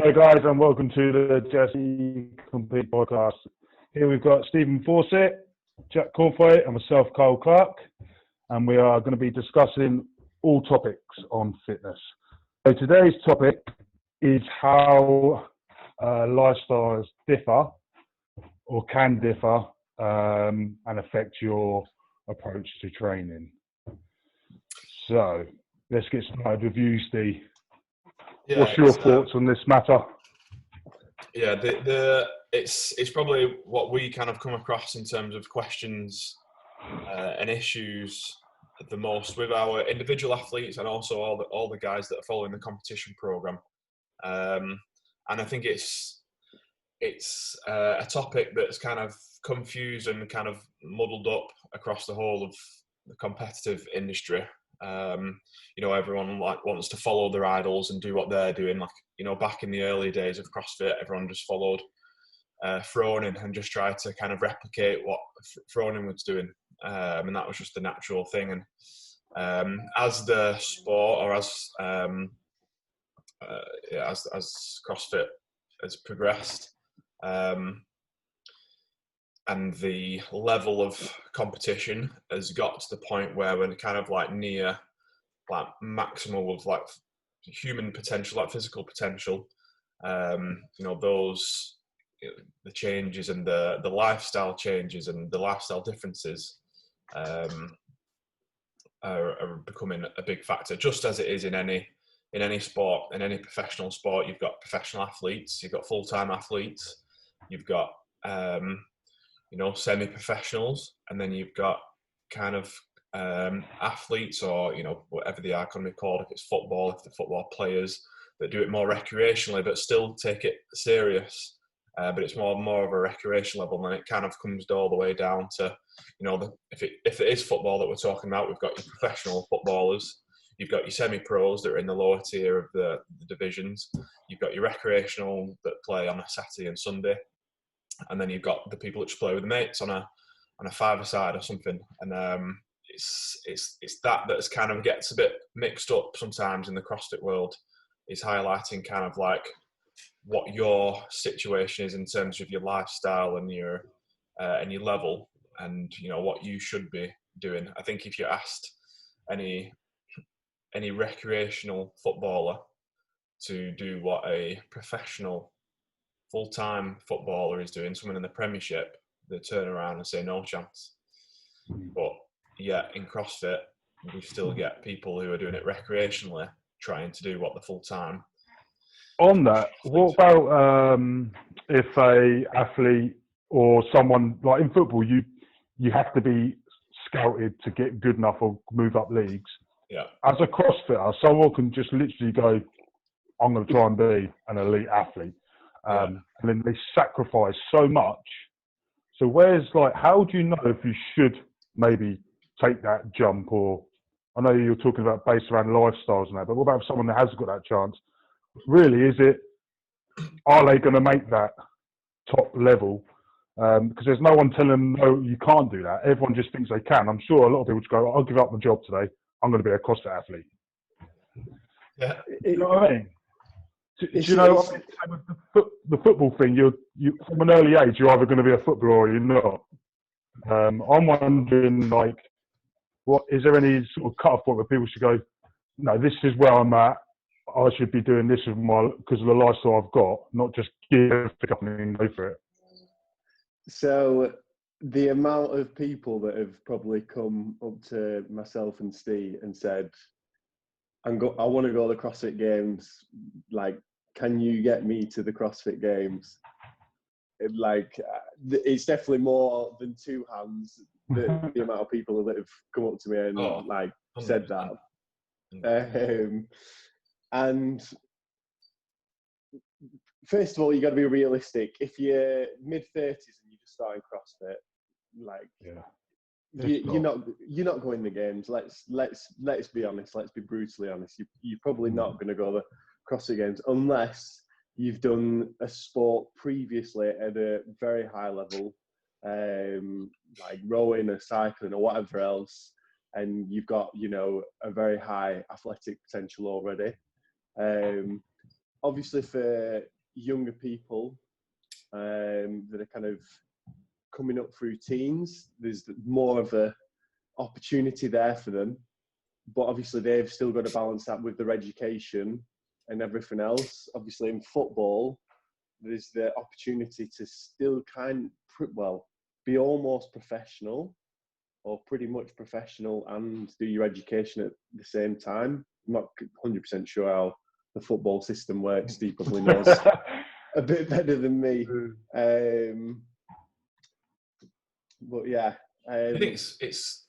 Hey guys, and welcome to the JST Compete Podcast. Here we've got Steven Fawcett, Jak Cornthwaite, and myself, Kyle Clark, and we are going to be discussing all topics on fitness. So today's topic is how lifestyles differ or can differ and affect your approach to training. So let's get started with you, Steve. Yeah, what's your thoughts on this matter? Yeah, it's probably what we kind of come across in terms of questions and issues the most with our individual athletes and also all the guys that are following the competition program. And I think it's a topic that's kind of confused and kind of muddled up across the whole of the competitive industry. Everyone wants to follow their idols and do what they're doing. Back in the early days of CrossFit, everyone just followed Froning and just tried to kind of replicate what Froning was doing, and that was just a natural thing. And as the sport, or as CrossFit has progressed, and the level of competition has got to the point where we're kind of near maximal of human potential, physical potential. The changes and the lifestyle changes and the lifestyle differences are becoming a big factor, just as it is in any sport, in any professional sport. You've got professional athletes, you've got full-time athletes, you've got semi-professionals, and then you've got kind of athletes, or whatever they are going to be called. If it's football, if they're football players that do it more recreationally but still take it serious, but it's more of a recreation level. And then it kind of comes all the way down to if it is football that we're talking about, we've got your professional footballers, you've got your semi-pros that are in the lower tier of the divisions, you've got your recreational that play on a Saturday and Sunday, and then you've got the people that just play with the mates on a five-a-side or something. And it's that's kind of gets a bit mixed up sometimes in the CrossFit world, is highlighting kind of what your situation is in terms of your lifestyle and your level, and what you should be doing. I think if you asked any recreational footballer to do what a professional full-time footballer is doing, someone in the Premiership, they turn around and say no chance. But yeah, in CrossFit, we still get people who are doing it recreationally trying to do what the full-time. On that, what about if a athlete or someone, like in football, you have to be scouted to get good enough or move up leagues. Yeah. As a CrossFitter, someone can just literally go, I'm going to try and be an elite athlete. And then they sacrifice so much. So how do you know if you should maybe take that jump? Or I know you're talking about based around lifestyles and that, but what about someone that has got that chance? Really, are they going to make that top level? Because there's no one telling them, no, you can't do that. Everyone just thinks they can. I'm sure a lot of people just go, I'll give up my job today. I'm going to be a CrossFit athlete. Yeah. You know what I mean? Do you know what I mean? The football thing, you from an early age, you're either going to be a footballer or you're not. I'm wondering, is there any sort of cut-off point where people should go, no, this is where I'm at. I should be doing this because of the lifestyle I've got, not just give everything up and go for it. So the amount of people that have probably come up to myself and Steve and said, I want to go to the CrossFit Games. Can you get me to the CrossFit Games? It's definitely more than two hands. The amount of people that have come up to me and said that. And first of all, you got to be realistic. If you're mid-30s and you're just starting CrossFit, you're not going to the games. Let's be honest. Let's be brutally honest. You're probably not going to go to the CrossFit Games unless you've done a sport previously at a very high level, like rowing or cycling or whatever else, and you've got a very high athletic potential already. Obviously, for younger people that are kind of coming up through teens. There's more of a opportunity there for them, but obviously they've still got to balance that with their education and everything else. Obviously in football, there's the opportunity to still be almost professional, or pretty much professional, and do your education at the same time. I'm not 100% sure how the football system works. Steve probably knows a bit better than me. But yeah. I think it's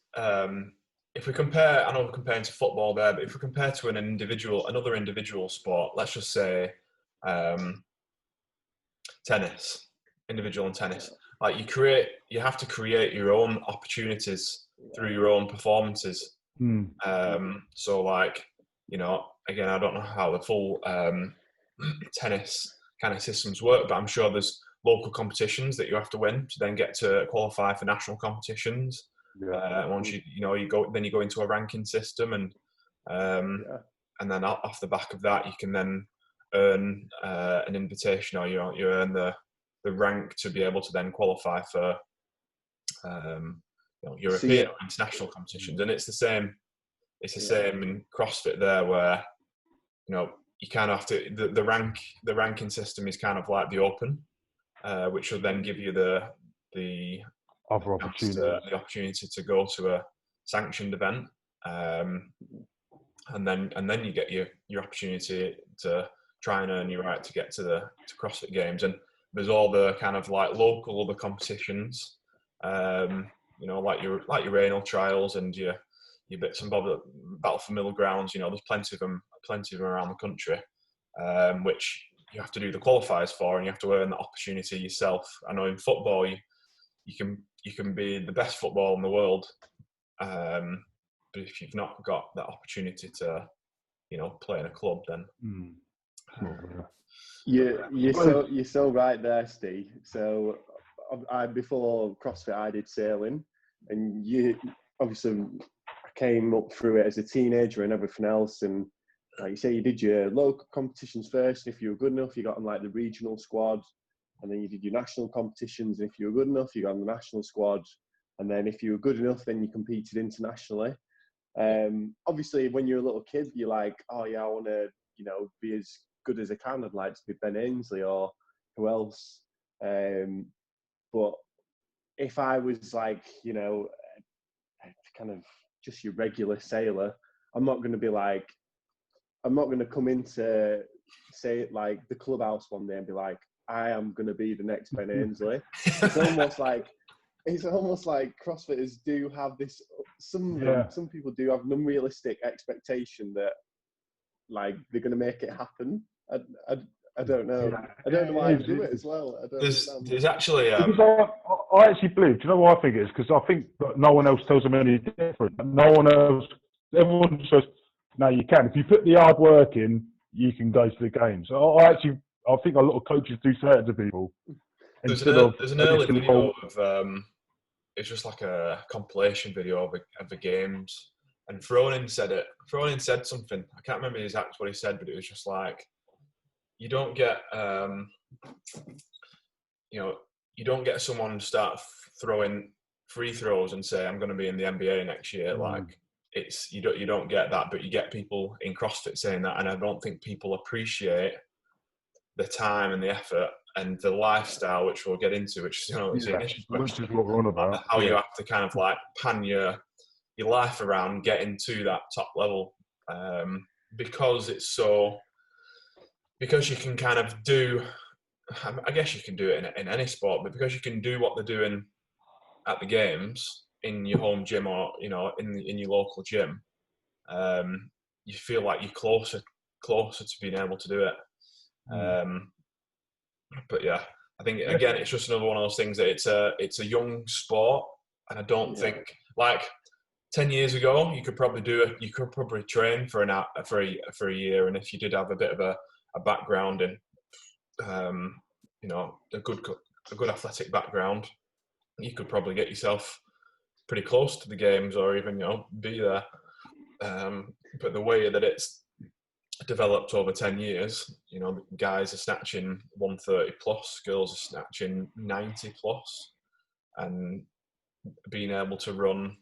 if we compare, I know we're comparing to football there, but if we compare to another individual sport, let's just say tennis, individual and tennis. Like you have to create your own opportunities through your own performances. So like, you know, again, I don't know how the full tennis kind of systems work, but I'm sure there's local competitions that you have to win to then get to qualify for national competitions. Once you go into a ranking system, and then off the back of that, you can then earn an invitation, or you earn the rank to be able to then qualify for European or international competitions. And it's the same in CrossFit there, where you kind of have to the ranking system is kind of like the open, which will then give you the other opportunity, the opportunity to go to a sanctioned event, and then you get your opportunity to try and earn your right to get to CrossFit Games. And there's all the kind of like local other competitions, like your anal trials and your bits and bobs, Battle for Middle Grounds. There's plenty of them around the country, which you have to do the qualifiers for, and you have to earn that opportunity yourself. I know in football, you can be the best football in the world, but if you've not got that opportunity to, play in a club, then you're so right there, Steve. So before CrossFit, I did sailing, and you obviously came up through it as a teenager and everything else. And like you say, you did your local competitions first, and if you were good enough, you got on like the regional squad, and then you did your national competitions, and if you were good enough, you got on the national squad, and then if you were good enough, then you competed internationally. Obviously, when you're a little kid, you're like, oh yeah, I want to, be as good as I can. I'd like to be Ben Ainsley or who else. But if I was like, kind of just your regular sailor, I'm not going to come into, say, like the clubhouse one day and be like, I am going to be the next Ben Ainsley. It's almost like CrossFitters do have this. Some people do have an unrealistic expectation that like they're going to make it happen. I don't know. I don't know why they do it as well. There's actually. I actually believe. Do you know what I think it is? Because I think that no one else tells them any different. Everyone says, no, you can. If you put the hard work in, you can go to the games. I think a lot of coaches do say it to people. There's an early video of it's just like a compilation video of the games, and Fronin said it. Fronin said something. I can't remember exactly what he said, but it was just like, you don't get you don't get someone start throwing free throws and say, I'm going to be in the NBA next year. Like you don't get that, but you get people in CrossFit saying that, and I don't think people appreciate the time and the effort and the lifestyle, which we'll get into, which is the initial question, which is what we're on about. How you have to kind of like pan your life around getting to that top level, because you can kind of do. I guess you can do it in any sport, but because you can do what they're doing at the games in your home gym or in your local gym, you feel like you're closer to being able to do it. But yeah, I think again it's just another one of those things that it's a young sport, and I don't think like 10 years ago you could probably train for a year, and if you did have a bit of a background in a good athletic background, you could probably get yourself pretty close to the games or even be there. But the way that it's developed over 10 years. You know, guys are snatching 130 plus, girls are snatching 90 plus, and being able to run,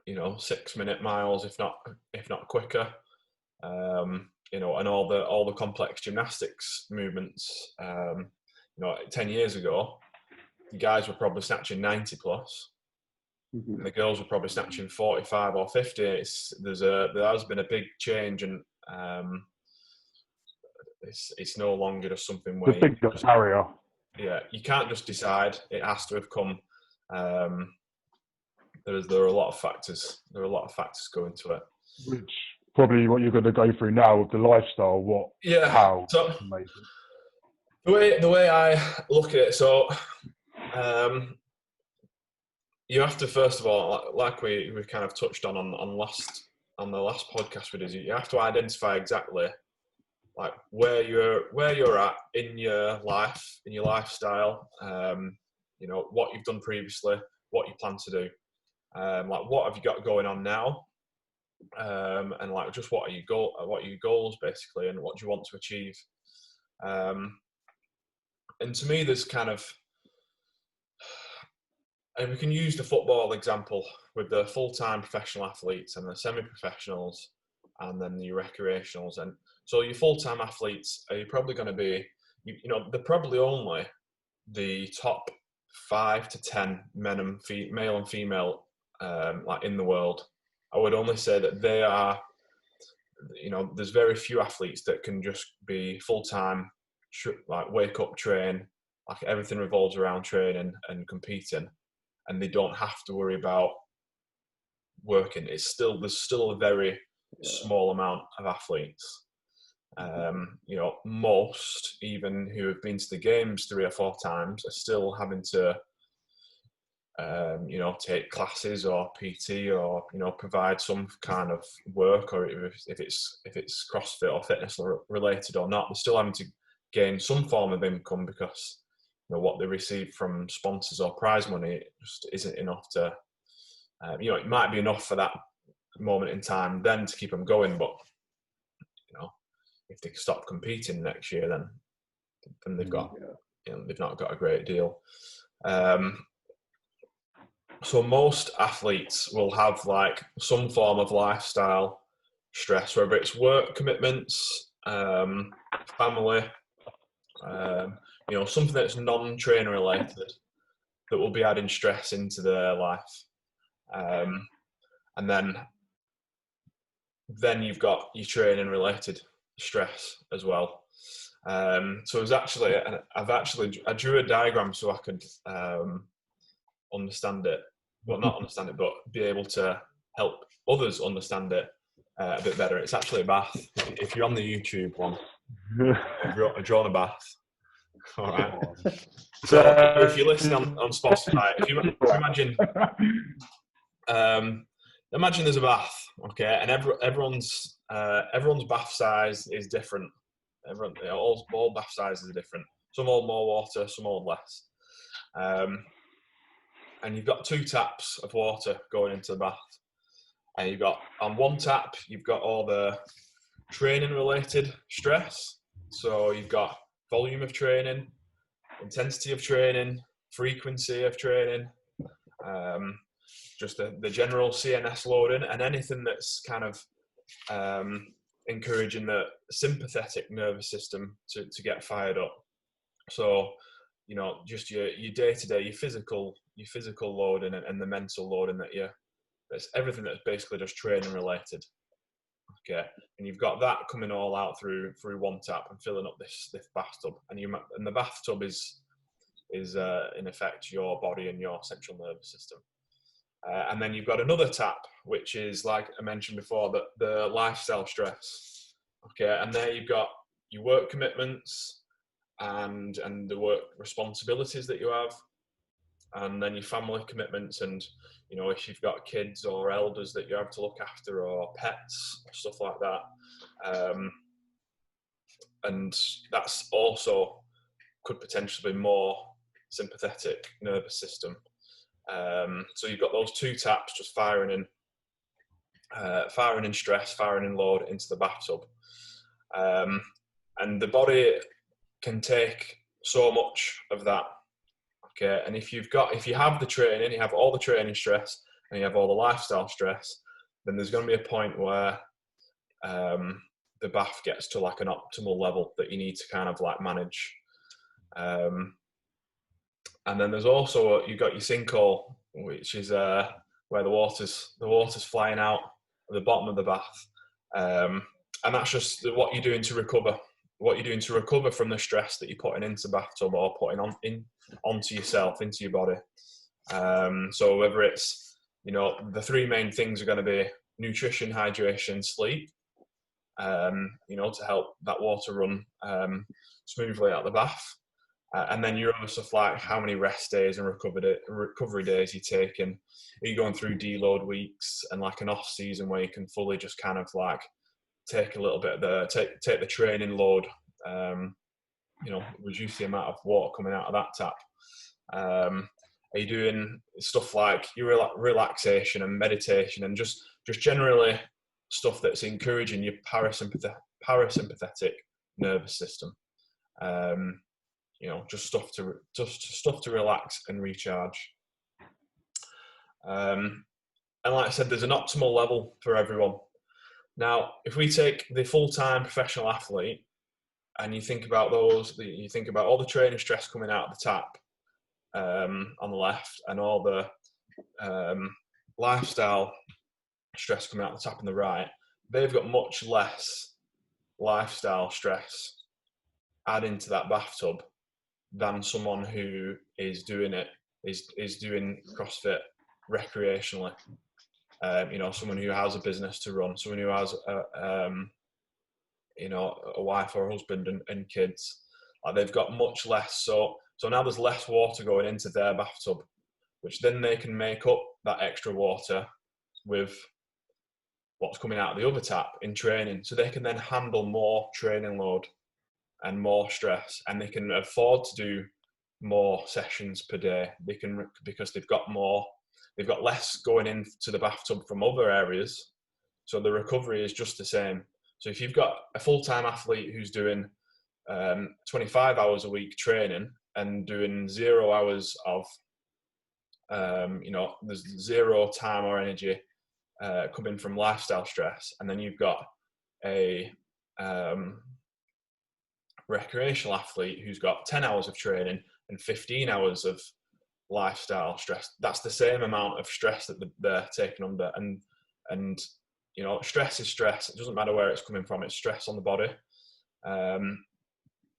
you know, 6-minute miles, if not quicker. You know, and all the complex gymnastics movements. You know, 10 years ago, the guys were probably snatching 90 plus, and the girls were probably snatching 45 or 50. There has been a big change, and it's no longer just something where the big barrier. Yeah, you can't just decide. It has to have come. There are a lot of factors. There are a lot of factors go into it. Which probably what you're going to go through now with the lifestyle. How? So amazing. The way I look at it, so you have to, first of all, like we kind of touched on the last podcast we did, you have to identify exactly like where you're at in your life, in your lifestyle. You know, what you've done previously, what you plan to do. Like what have you got going on now, and like just what are your goals basically, and what do you want to achieve. And to me, there's kind of, and we can use the football example with the full-time professional athletes and the semi-professionals, and then the recreationals. And so your full-time athletes are probably going to be, you know, they're probably only the top 5 to 10 male and female like in the world. I would only say that they are, you know, there's very few athletes that can just be full-time, like wake up, train, like everything revolves around training and competing, and they don't have to worry about working. There's still a very small amount of athletes. You know, most, even who have been to the games 3 or 4 times, are still having to you know, take classes or PT, or, you know, provide some kind of work, or if it's CrossFit or fitness related or not, they're still having to gain some form of income, because, you know, what they receive from sponsors or prize money just isn't enough to, you know, it might be enough for that moment in time then to keep them going, but, you know, if they stop competing next year, then they've got, you know, they've not got a great deal. So most athletes will have like some form of lifestyle stress, whether it's work commitments, family, you know, something that's non-trainer related that will be adding stress into their life. And then you've got your training related stress as well. So I drew a diagram so I could understand it. Well, not understand it, but be able to help others understand it a bit better. It's actually a bath. If you're on the YouTube one, I've drawn a bath. All right. So if you're listening on Spotify, if you imagine, imagine there's a bath, okay, and everyone's bath size is different. All bath sizes are different. Some hold more water, some hold less. And you've got 2 taps of water going into the bath. And you've got, on one tap, you've got all the training related stress. So you've got volume of training, intensity of training, frequency of training, just the general CNS loading, and anything that's kind of encouraging the sympathetic nervous system to get fired up. So, you know, just your day-to-day, your physical loading and the mental loading that's everything that's basically just training related. Okay, and you've got that coming all out through one tap and filling up this bathtub, and the bathtub is in effect your body and your central nervous system. And then you've got another tap, which is, like I mentioned before, the lifestyle stress. Okay, and there you've got your work commitments and the work responsibilities that you have, and then your family commitments, and, you know, if you've got kids or elders that you have to look after, or pets, or stuff like that. And that's also could potentially be more sympathetic nervous system. So you've got those 2 taps just firing in stress, firing in load into the bathtub. And the body can take so much of that. Okay, and if you have the training, you have all the training stress, and you have all the lifestyle stress, then there's going to be a point where the bath gets to like an optimal level that you need to kind of like manage. And then there's also, you've got your sinkhole, which is where the water's flying out at the bottom of the bath. And that's just what you're doing to recover. What you're doing to recover from the stress that you're putting into the bathtub or putting onto yourself, into your body. So whether it's, the three main things are going to be nutrition, hydration, sleep, to help that water run smoothly out the bath. And then your other stuff like how many rest days and recovery days you're taking. Are you going through deload weeks and like an off season where you can fully just kind of like take a little bit of take the training load, reduce the amount of water coming out of that tap. Are you doing stuff like your relaxation and meditation and just generally stuff that's encouraging your parasympathetic nervous system? Just stuff to relax and recharge. And like I said, there's an optimal level for everyone. Now, if we take the full-time professional athlete and you think about you think about all the training stress coming out of the tap on the left and all the lifestyle stress coming out of the tap on the right, they've got much less lifestyle stress adding to that bathtub than someone who is doing CrossFit recreationally. Someone who has a business to run, someone who has a wife or a husband and kids. They've got much less. So now there's less water going into their bathtub, which then they can make up that extra water with what's coming out of the other tap in training. So they can then handle more training load and more stress, and they can afford to do more sessions per day. Because they've got less going into the bathtub from other areas. So the recovery is just the same. So if you've got a full-time athlete who's doing 25 hours a week training and doing 0 hours of, there's zero time or energy coming from lifestyle stress, and then you've got a recreational athlete who's got 10 hours of training and 15 hours of lifestyle stress, that's the same amount of stress that they're taking under. And stress is stress. It doesn't matter where it's coming from. It's stress on the body.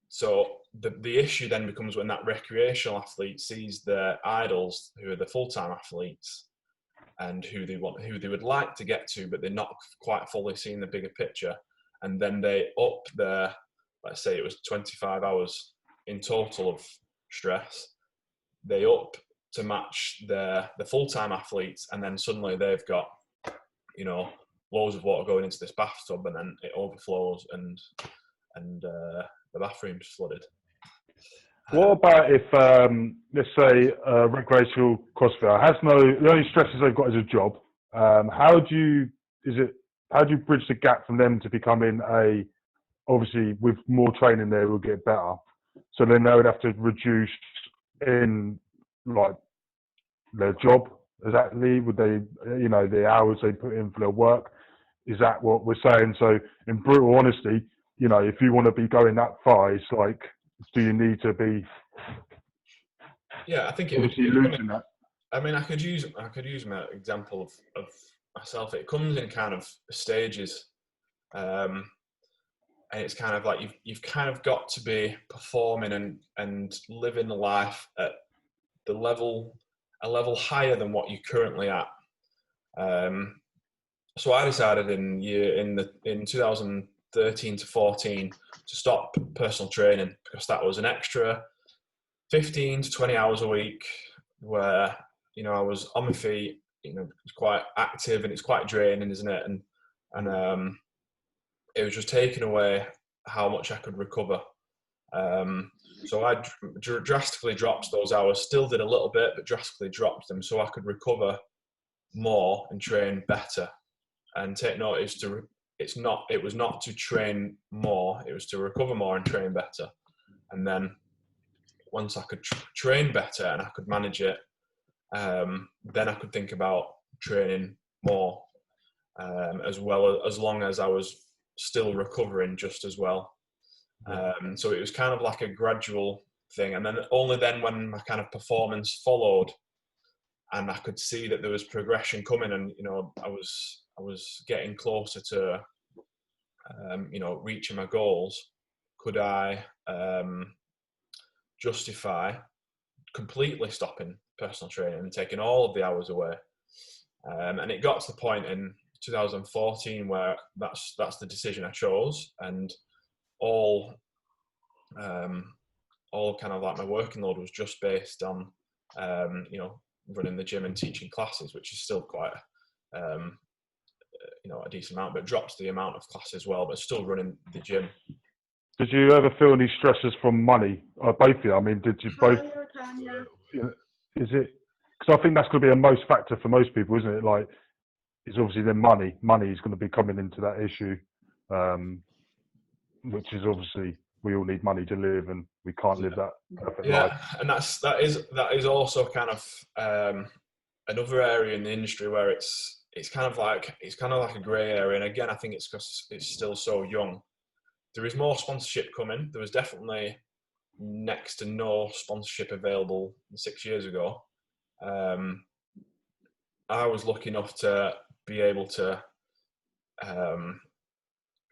So the issue then becomes when that recreational athlete sees their idols, who are the full-time athletes, and who they would like to get to, but they're not quite fully seeing the bigger picture. And then they up their, let's say it was 25 hours in total of stress, they up to match the full-time athletes, and then suddenly they've got, loads of water going into this bathtub, and then it overflows and the bathroom's flooded. What about if, let's say, a recreational CrossFitter the only stresses they've got is a job? How do you bridge the gap from them to becoming obviously with more training there will get better. So then they would have to reduce in like their job. Exactly. Would they, the hours they put in for their work? Is that what we're saying? So in brutal honesty, if you want to be going that far, it's like, do you need to be? Yeah, I think losing that. I mean, I could use my example of myself. It comes in kind of stages, and it's kind of like you've kind of got to be performing and living the life at a level higher than what you're currently at. So I decided in 2013 to 14 to stop personal training, because that was an extra 15 to 20 hours a week where, I was on my feet, it's quite active and it's quite draining, isn't it? And it was just taking away how much I could recover. So I drastically dropped those hours, still did a little bit, but drastically dropped them so I could recover more and train better and take notice to it was not to train more, it was to recover more and train better. And then once I could train better and I could manage it, then I could think about training more, as long as I was still recovering just as well. So it was kind of like a gradual thing. And then only then when my kind of performance followed and I could see that there was progression coming, and, you know, I was getting closer to, you know, reaching my goals, could I justify completely stopping personal training and taking all of the hours away. And it got to the point in 2014 where that's the decision I chose, and all kind of like my working load was just based on, you know, running the gym and teaching classes, which is still quite, you know, a decent amount, but dropped the amount of classes as well, but still running the gym. Did you ever feel any stresses from money? Both of you? I mean, did you both? Is it? Because I think that's going to be a most factor for most people, isn't it? Like, it's obviously then money. Money is going to be coming into that issue, which is obviously we all need money to live, and we can't live that perfect life. And that is also kind of another area in the industry where it's kind of like a grey area. And again, I think it's because it's still so young. There is more sponsorship coming. There was definitely next to no sponsorship available 6 years ago. I was lucky enough to be able to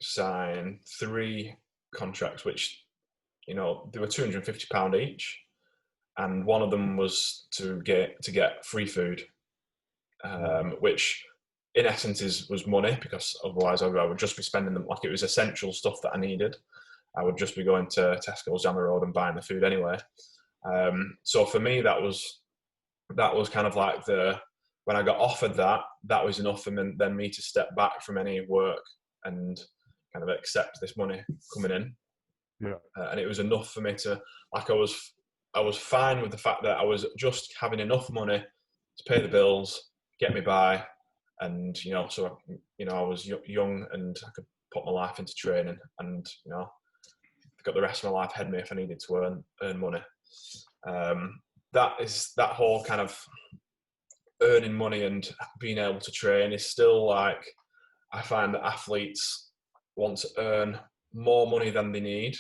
sign 3 contracts, which, you know, they were £250 each, and one of them was to get free food, which in essence was money, because otherwise I would just be spending them like it was essential stuff that I needed. I would just be going to Tesco's down the road and buying the food anyway. So for me, that was kind of like when I got offered that was enough for then me to step back from any work and kind of accept this money coming in. Yeah. And it was enough for me to, like, I was fine with the fact that I was just having enough money to pay the bills, get me by, and, you know, so, you know, I was young and I could put my life into training, and, you know, got the rest of my life ahead of me if I needed to earn money. That whole kind of earning money and being able to train is still, like, I find that athletes want to earn more money than they need,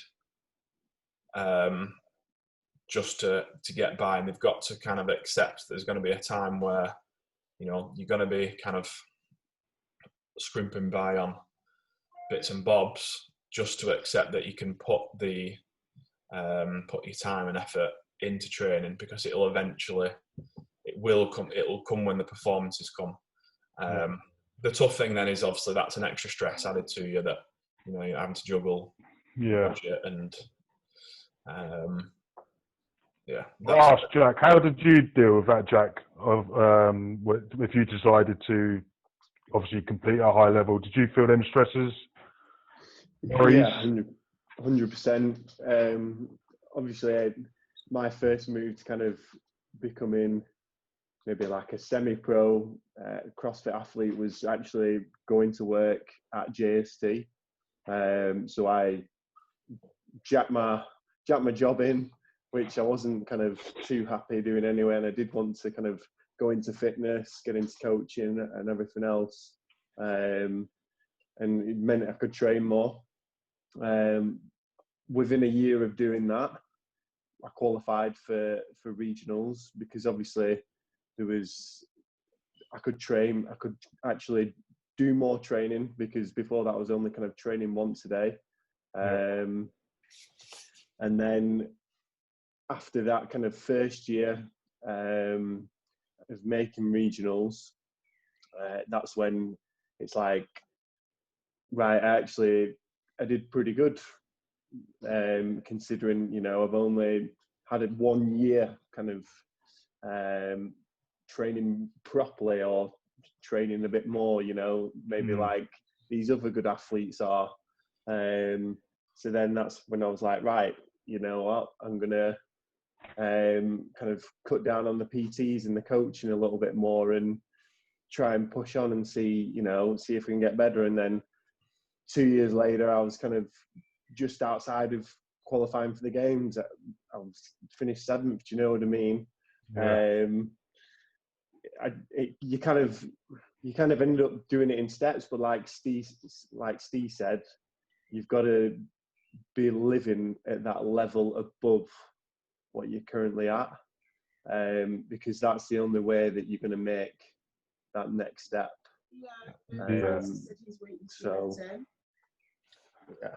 just to get by, and they've got to kind of accept there's going to be a time where, you know, you're going to be kind of scrimping by on bits and bobs, just to accept that you can put your time and effort into training, because it will come when the performances come. The tough thing then is obviously that's an extra stress added to you, that, you know, you're having to juggle budget and I'll ask Jak, how did you deal with that, Jak? If you decided to obviously compete at a high level, did you feel them stresses? Yeah, 100%. Obviously, my first move to kind of becoming maybe like a semi-pro CrossFit athlete was actually going to work at JST. So I jacked my job in, which I wasn't kind of too happy doing anyway, and I did want to kind of go into fitness, get into coaching and everything else, and it meant I could train more. Within a year of doing that, I qualified for regionals, because obviously I could actually do more training, because before that I was only kind of training once a day. And then after that kind of first year of making regionals, that's when it's like, right, I did pretty good, considering, you know, I've only had it 1 year kind of training properly, or training a bit more, you know, maybe like these other good athletes are. So then that's when I was like, right, you know what, I'm gonna kind of cut down on the PTs and the coaching a little bit more, and try and push on and see if we can get better. And then 2 years later, I was kind of just outside of qualifying for the games. I was finished 7th. Do you know what I mean? Yeah. You kind of ended up doing it in steps, but like Steve said, you've got to be living at that level above what you're currently at, because that's the only way that you're going to make that next step. So, yeah.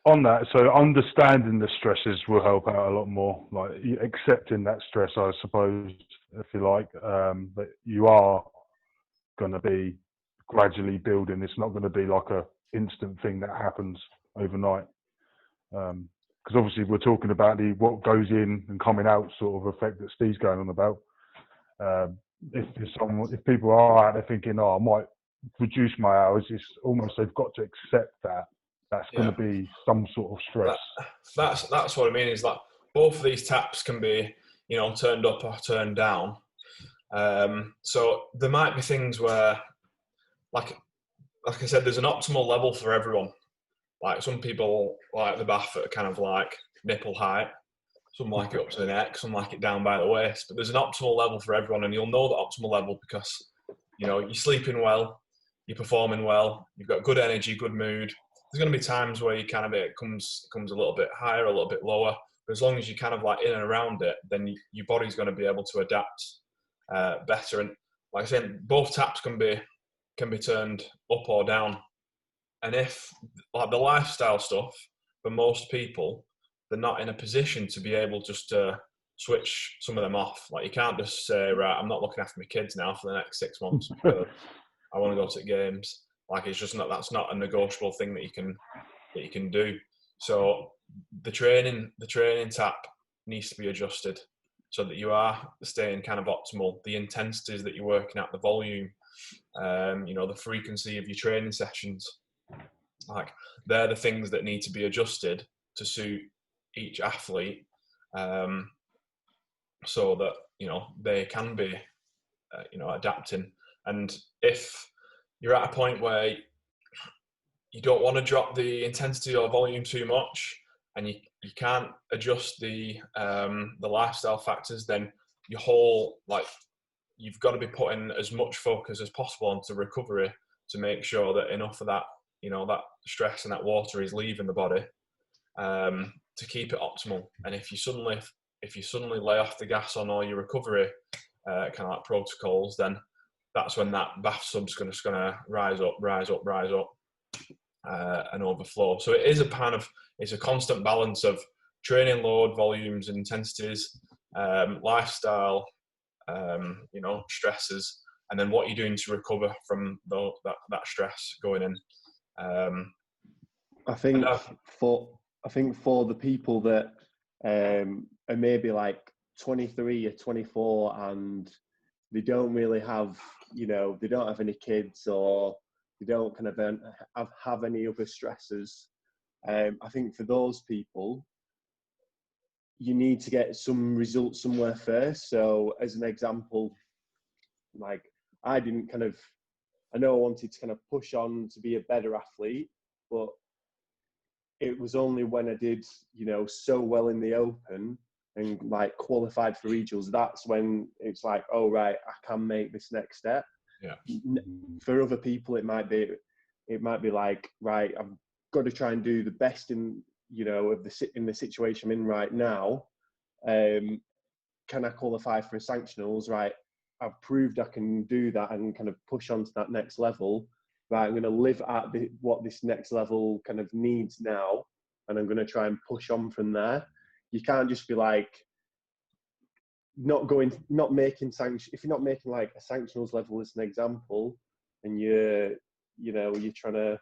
On that, so understanding the stresses will help out a lot more, like accepting that stress, I suppose, if you like, that you are going to be gradually building. It's not going to be like a instant thing that happens overnight. Because obviously we're talking about what goes in and coming out sort of effect that Steve's going on about. If people are out there thinking, I might reduce my hours, it's almost they've got to accept that. That's going to be some sort of stress. That's what I mean, is that both of these taps can be, turned up or turned down. So there might be things where, like I said, there's an optimal level for everyone. Like some people like the bath at kind of like nipple height, some like it up to the neck, some like it down by the waist. But there's an optimal level for everyone, and you'll know the optimal level because, you're sleeping well, you're performing well, you've got good energy, good mood. There's going to be times where you kind of it comes a little bit higher, a little bit lower. But as long as you kind of like in and around it, then your body's going to be able to adapt better. And like I said, both taps can be turned up or down. And if like the lifestyle stuff, for most people, they're not in a position to be able just to switch some of them off. Like you can't just say, right, I'm not looking after my kids now for the next 6 months because I want to go to the games. Like it's just that's not a negotiable thing that you can do. So the training tap needs to be adjusted so that you are staying kind of optimal. The intensities that you're working at, the volume, the frequency of your training sessions, like they're the things that need to be adjusted to suit each athlete, so that they can be adapting. And if you're at a point where you don't want to drop the intensity or volume too much, and you can't adjust the lifestyle factors, then your whole you've got to be putting as much focus as possible onto recovery to make sure that enough of that that stress and that water is leaving the body to keep it optimal. And if you suddenly lay off the gas on all your recovery kind of like protocols, then that's when that bathtub's just going to rise up and overflow. So it is it's a constant balance of training load, volumes and intensities, lifestyle, stresses, and then what you're doing to recover from that stress going in. I think for the people that are maybe like 23 or 24 and they don't really have, they don't have any kids or they don't kind of have any other stresses. I think for those people, you need to get some results somewhere first. So as an example, like I know I wanted to kind of push on to be a better athlete, but it was only when I did, so well in the Open and like qualified for regionals, that's when it's like, oh right, I can make this next step. Yeah. For other people, it might be like, right, I've got to try and do the best in the situation I'm in right now. Can I qualify for a sanctionals? Right, I've proved I can do that and kind of push on to that next level. Right, I'm going to live at what this next level kind of needs now, and I'm going to try and push on from there. You can't just be like not making sanctions. If you're not making like a sanctionals level as an example, and you're trying to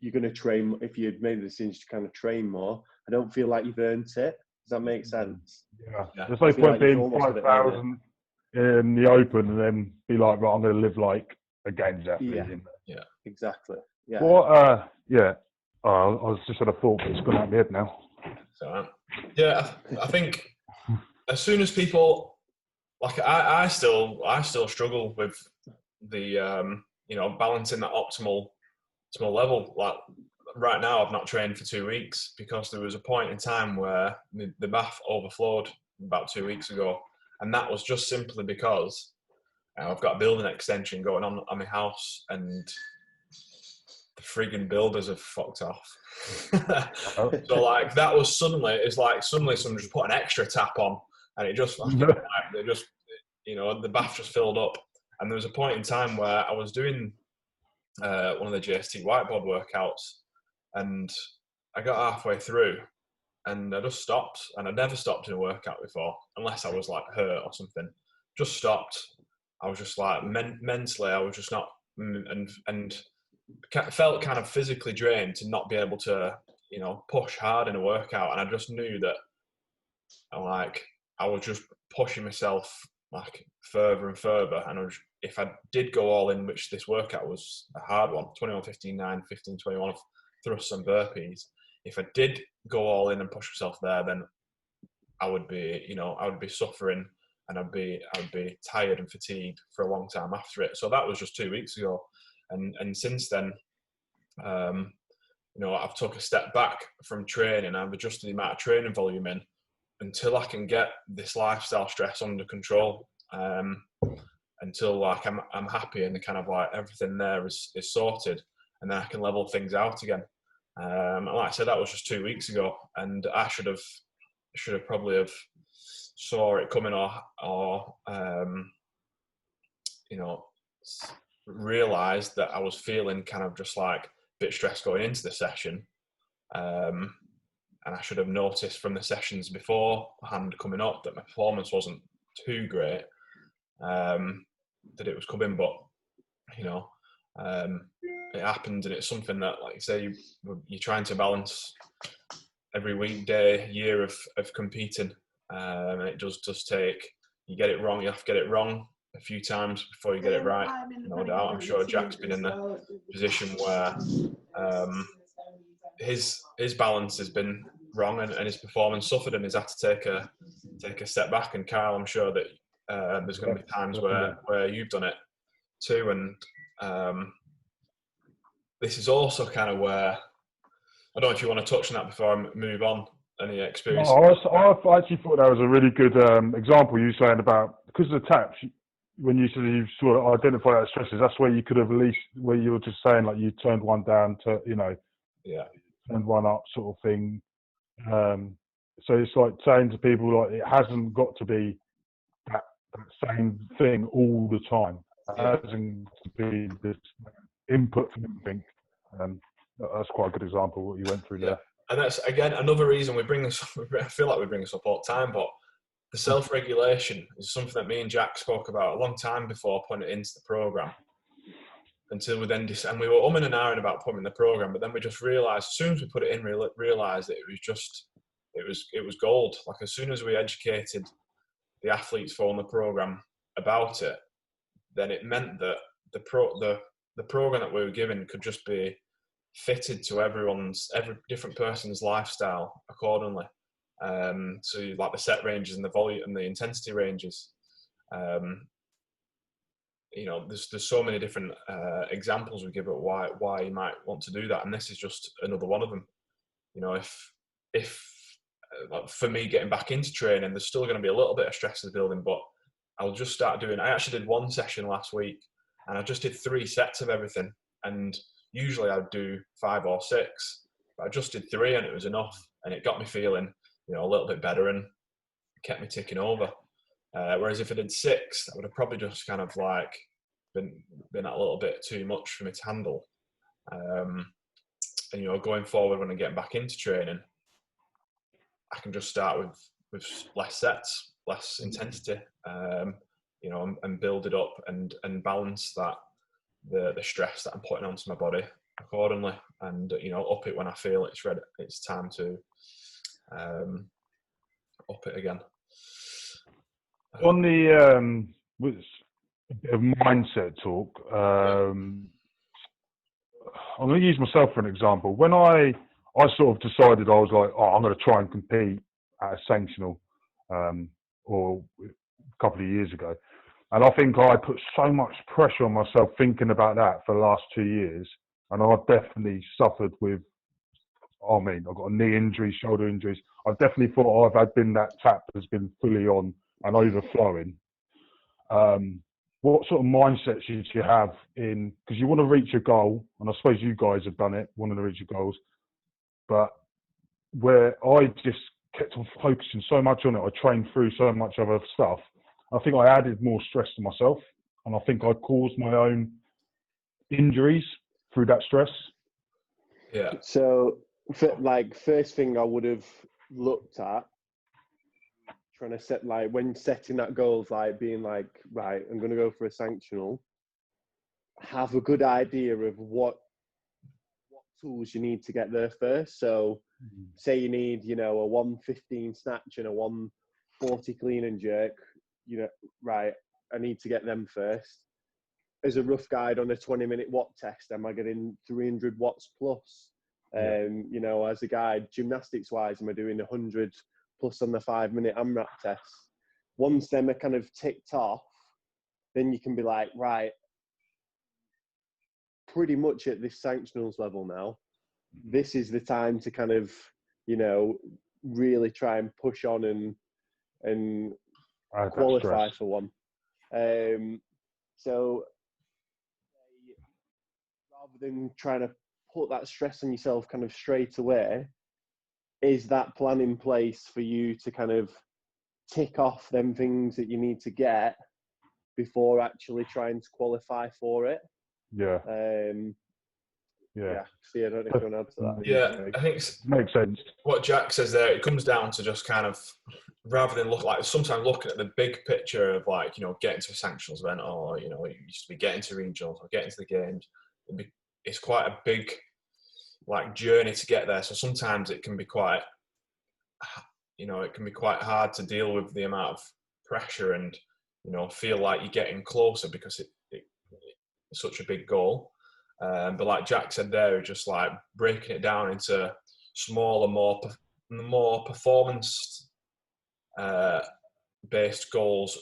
you're going to train. If you'd made the decision to kind of train more, I don't feel like you've earned it. Does that make sense? Yeah. There's no point being 5,000 in the Open and then be like, right, I'm going to live like a games athlete. Yeah, exactly. Yeah. Well, I was just had a thought, but it's gone out of my head now. So, yeah, I think as soon as people I still struggle with the balancing that optimal level. Like right now, I've not trained for 2 weeks because there was a point in time where the bath overflowed about 2 weeks ago, and that was just simply because I've got a building extension going on my house, and the frigging builders have fucked off. So like that was suddenly someone just put an extra tap on, and it just the bath just filled up. And there was a point in time where I was doing one of the JST whiteboard workouts, and I got halfway through and I just stopped. And I'd never stopped in a workout before, unless I was like hurt or something. Just stopped. I was just like mentally, I was just not, and felt kind of physically drained to not be able to, push hard in a workout. And I just knew that I was just pushing myself like further and further. And if I did go all in, which this workout was a hard one, 21, 15, 9, 15, 21 thrusts and burpees. If I did go all in and push myself there, then I would be suffering, and I'd be tired and fatigued for a long time after it. So that was just 2 weeks ago. And since then, I've took a step back from training. I've adjusted the amount of training volume in until I can get this lifestyle stress under control. Until like I'm happy and kind of like everything there is sorted, and then I can level things out again. And like I said, that was just 2 weeks ago, and I should have probably have saw it coming or realised that I was feeling kind of just like a bit stressed going into the session, and I should have noticed from the sessions beforehand coming up that my performance wasn't too great, that it was coming. But it happened, and it's something that, like you say, you're trying to balance every weekday, year of competing, and it does take, you get it wrong, you have to get it wrong a few times before you get it right, no doubt. I'm sure Jak's been in the position where his balance has been wrong, and his performance suffered, and he's had to take a step back. And Kyle, I'm sure that there's going to be times where you've done it too, and this is also kind of where, I don't know if you want to touch on that before I move on. Any experience? No, I actually thought that was a really good example. You saying about, because of the taps, when you said you sort of identify that stresses, that's where you could have, at least where you were just saying like you turned one down to, turned one up sort of thing. So it's like saying to people, like, it hasn't got to be that same thing all the time. It hasn't got to be this input from everything. That's quite a good example of what you went through there. And that's, again, another reason we bring this up. I feel like we bring this up all the time, but the self-regulation is something that me and Jak spoke about a long time before putting it into the program. Until we then, and we were umming and ahhing about putting in the program, but then we just realised, as soon as we put it in, realised that it was gold. Like, as soon as we educated the athletes for the program about it, then it meant that the program that we were given could just be fitted to every different person's lifestyle accordingly. So like the set ranges and the volume and the intensity ranges. There's so many different examples we give of why you might want to do that, and this is just another one of them. If for me getting back into training, there's still going to be a little bit of stress in the building, but I'll just start doing. I actually did one session last week, and I just did 3 sets of everything. And usually I'd do 5 or 6, but I just did 3, and it was enough, and it got me feeling, a little bit better and kept me ticking over. Whereas if I did 6, that would have probably just kind of like been a little bit too much for me to handle. And going forward, when I get back into training, I can just start with less sets, less intensity, and build it up and balance that the stress that I'm putting onto my body accordingly, and up it when I feel it's ready. It's time to up it again. On the with a bit of mindset talk, I'm going to use myself for an example. When I sort of decided, I was like, I'm going to try and compete at a sanctional, or a couple of years ago. And I think I put so much pressure on myself thinking about that for the last 2 years. And I've definitely suffered with, I've got a knee injury, shoulder injuries. I've definitely thought that tap has been fully on and overflowing. What sort of mindset should you have in, because you want to reach your goal, and I suppose you guys have done it, wanting to reach your goals, but where I just kept on focusing so much on it, I trained through so much other stuff, I think I added more stress to myself, and I think I caused my own injuries through that stress. Yeah. So, first thing I would have looked at, trying to set, when setting that goals, being right, I'm going to go for a sanctional, have a good idea of what tools you need to get there first. So say you need, a 115 snatch and a 140 clean and jerk, right, I need to get them first. As a rough guide on a 20-minute watt test, am I getting 300 watts plus? As a guide, gymnastics wise, am I doing 100 plus on the 5-minute AMRAP test? Once them are kind of ticked off, then you can be like, right, pretty much at this sanctionals level now, this is the time to kind of, really try and push on and qualify for one. So rather than trying to put that stress on yourself kind of straight away, is that plan in place for you to kind of tick off them things that you need to get before actually trying to qualify for it? Yeah. See, I don't know if you want to add to that. Yeah, I think makes sense. What Jak says there, it comes down to just kind of, rather than sometimes looking at the big picture of getting to a sanctionals event, or it used to be getting to regionals or getting to the games. It's quite a big journey to get there. So sometimes it can be quite, hard to deal with the amount of pressure and feel like you're getting closer because it's such a big goal. But like Jak said there, just breaking it down into smaller, more performance based goals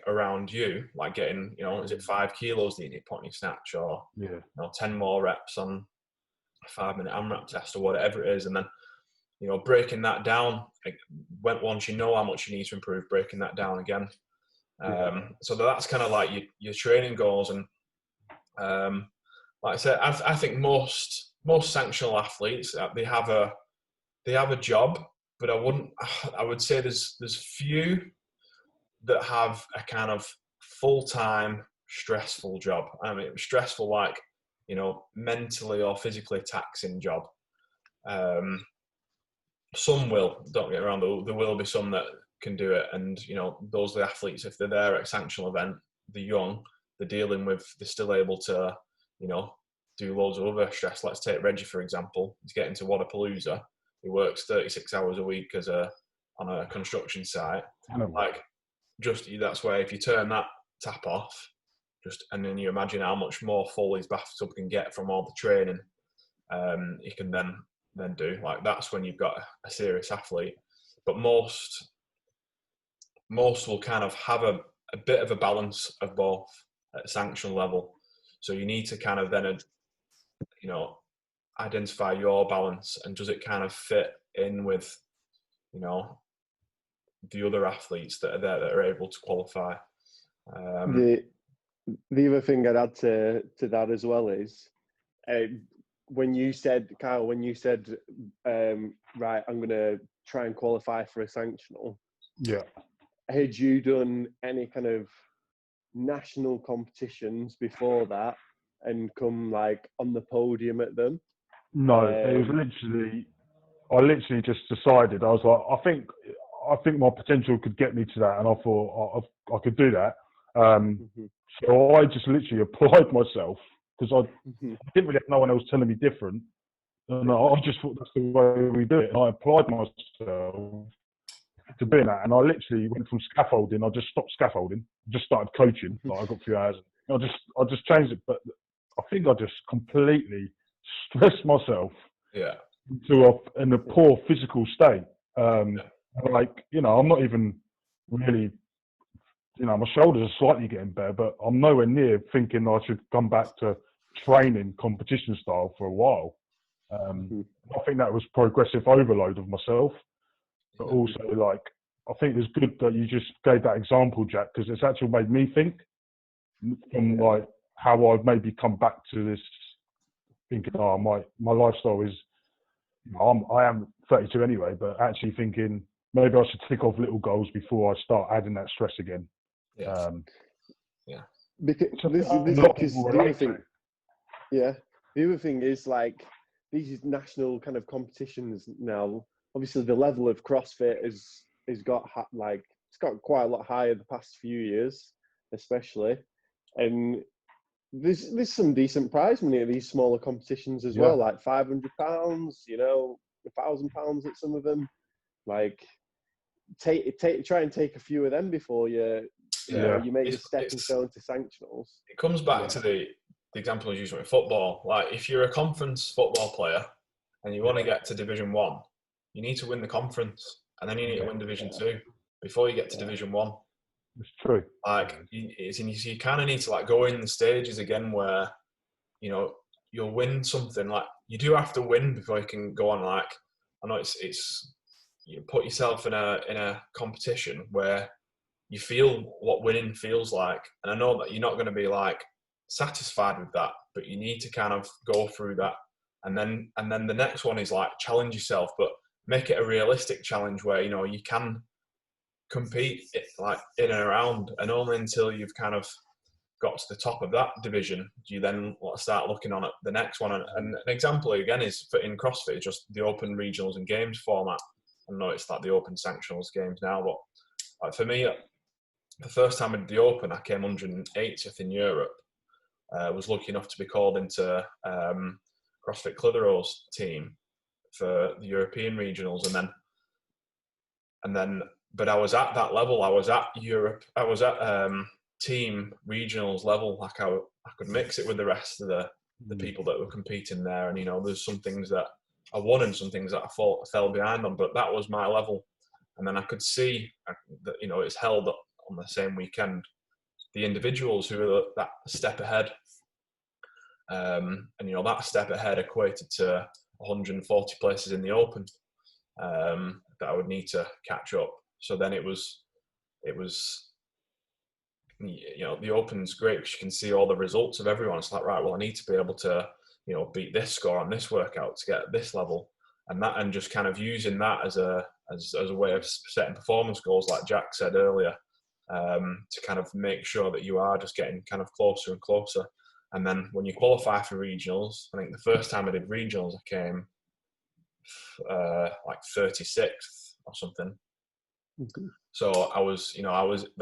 around you, like getting, is it 5 kilos that you need to put on your snatch, or 10 more reps on a 5-minute AMRAP test, or whatever it is, and then breaking that down. Once you know how much you need to improve, breaking that down again. So that's kind of like your training goals. And like I said, I think most sanctional athletes, they have a job, but I would say there's few that have a kind of full-time stressful job. I mean, stressful, mentally or physically taxing job. Some will, don't get me wrong, there will be some that can do it. And, those are the athletes, if they're there at a sanctional event, they're young, they're dealing with, they're still able to, do loads of other stress. Let's take Reggie, for example. He's getting to Wadapalooza. He works 36 hours a week on a construction site. That's where if you turn that tap off, and then you imagine how much more full his bathtub can get from all the training he can then do. That's when you've got a serious athlete. But most will kind of have a bit of a balance of both at sanctional level. So you need to kind of then, identify your balance, and does it kind of fit in with, the other athletes that are there that are able to qualify. The other thing I'd add to that as well is, when you said, Kyle, right, I'm going to try and qualify for a sanctional. Yeah. Had you done any kind of national competitions before that and come on the podium at them? No, it was I literally just decided, I was like, I think my potential could get me to that, and I thought I could do that. So I just literally applied myself, because I didn't really have no one else telling me different. And I just thought that's the way we do it. And I applied myself to doing that. And I literally went from scaffolding. I just stopped scaffolding, just started coaching. I got a few hours. I just changed it. But I think I just completely stressed myself into in a poor physical state. I'm not even really my shoulders are slightly getting better, but I'm nowhere near thinking I should come back to training competition style for a while. I think that was progressive overload of myself, but also like I think it's good that you just gave that example, Jak, because it's actually made me think from like how I've maybe come back to this thinking, my lifestyle is, I am 32 anyway, but actually thinking maybe I should tick off little goals before I start adding that stress again. Yeah. Because the other thing is like these national kind of competitions now. Obviously, the level of CrossFit has got it's got quite a lot higher the past few years, especially, and there's some decent prize money at these smaller competitions as well, like £500, £1,000 at some of them. Like, try and take a few of them before you make the stepping stone to sanctionals. It comes back to the example I was using with football. Like, if you're a conference football player and you want to get to Division 1, you need to win the conference, and then you need to win Division 2 before you get to Division 1. It's true. Like, you kind of need to like go in the stages again where, you'll win something. Like, you do have to win before you can go on. Like, I know it's you put yourself in a competition where you feel what winning feels like, and I know that you're not going to be like satisfied with that, but you need to kind of go through that, and then the next one is like challenge yourself, but make it a realistic challenge where you can compete like in and around, and only until you've kind of got to the top of that division do you then start looking on at the next one. And an example again is in CrossFit is just the open regionals and games format. I know it's like the open sanctionals games now, but like for me, the first time I did the open, I came 180th in Europe. Was lucky enough to be called into CrossFit Clitheroe's team for the European regionals, and then but I was at that level. I was at Europe. I was at team regionals level. Like I could mix it with the rest of the people that were competing there. And there's some things that I won and some things that I fell behind on. But that was my level. And then I could see that it's held on the same weekend. The individuals who are that step ahead, and that step ahead equated to 140 places in the open that I would need to catch up. So then it was the open's great because you can see all the results of everyone. It's like, right, well, I need to be able to beat this score on this workout to get this level, and just kind of using that as a way of setting performance goals, like Jak said earlier, to kind of make sure that you are just getting kind of closer and closer. And then when you qualify for regionals, I think the first time I did regionals, I came like 36th or something. Mm-hmm. So I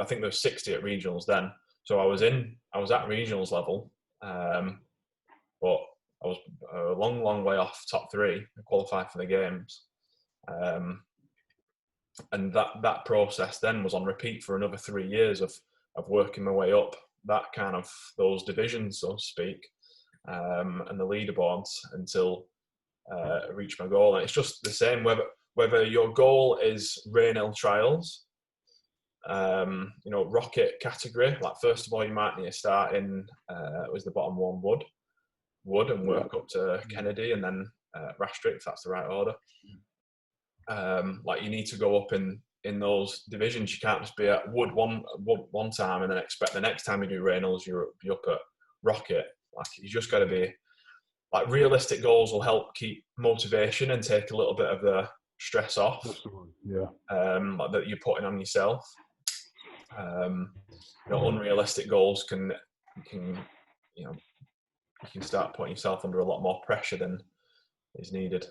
think there was 60 at regionals then. So I was at regionals level, but I was a long, long way off top 3 and qualified for the games. And that process then was on repeat for another 3 years of working my way up that kind of those divisions, so to speak, and the leaderboards until I reach my goal. And it's just the same whether your goal is Rainhill Trials, rocket category. Like, first of all, you might need to start in was the bottom one Wood and work up to Kennedy and then Rastrick, if that's the right order. Like, you need to go up in those divisions. You can't just be at Wood one time and then expect the next time you do Rainhills you're up at Rocket. Like, you just got to be like, realistic goals will help keep motivation and take a little bit of the stress off. Like that you're putting on yourself. Unrealistic goals can you can start putting yourself under a lot more pressure than is needed.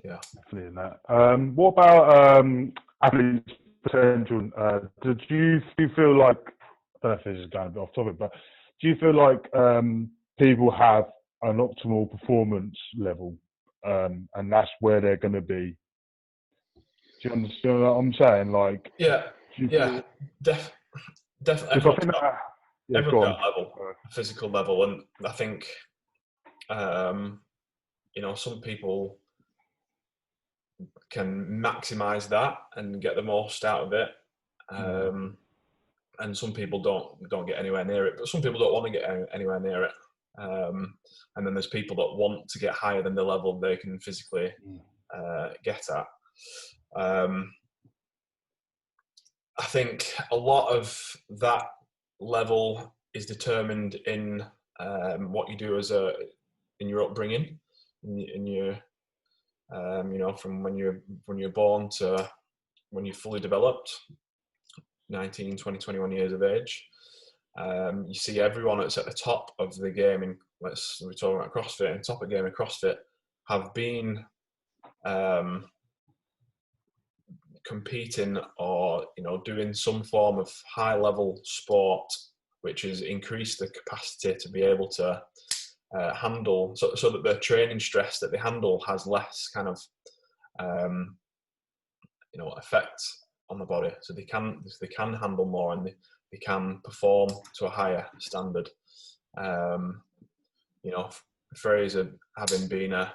Definitely in that. What about athletes' potential? Do you feel like, I don't know if this is going a bit off topic, but do you feel like people have an optimal performance level, and that's where they're going to be? Do you understand what I'm saying? Like, definitely. Everyone's got a level, a physical level, and I think some people can maximise that and get the most out of it. And some people don't get anywhere near it, but some people don't want to get anywhere near it. And then there's people that want to get higher than the level they can physically get at. I think a lot of that level is determined in what you do in your upbringing, in your from when you're born to when you're fully developed, 19, 20, 21 years of age. You see everyone that's at the top of the game we're talking about CrossFit, and top of the game in CrossFit have been competing or doing some form of high level sport, which has increased the capacity to be able to handle, so that the training stress that they handle has less kind of effect on the body, so they can handle more and they can perform to a higher standard. Fraser, having been a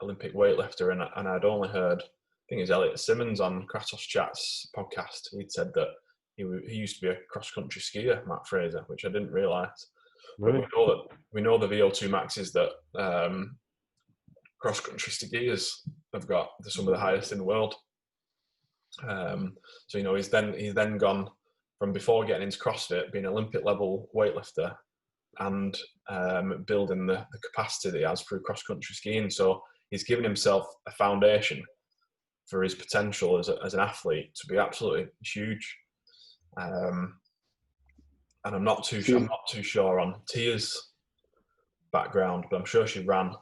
Olympic weightlifter, and I'd only heard, I think it's Elliot Simmons on Kratos Chat's podcast, he'd said that he used to be a cross-country skier, Matt Fraser, which I didn't realise. Really? But we know the VO2 maxes that cross-country skiers have got. They're some of the highest in the world. So he's then gone from, before getting into CrossFit, being an Olympic level weightlifter and building the capacity that he has through cross-country skiing. So he's given himself a foundation for his potential as an athlete to be absolutely huge. And I'm not too sure on Tia's background, but I'm sure she ran.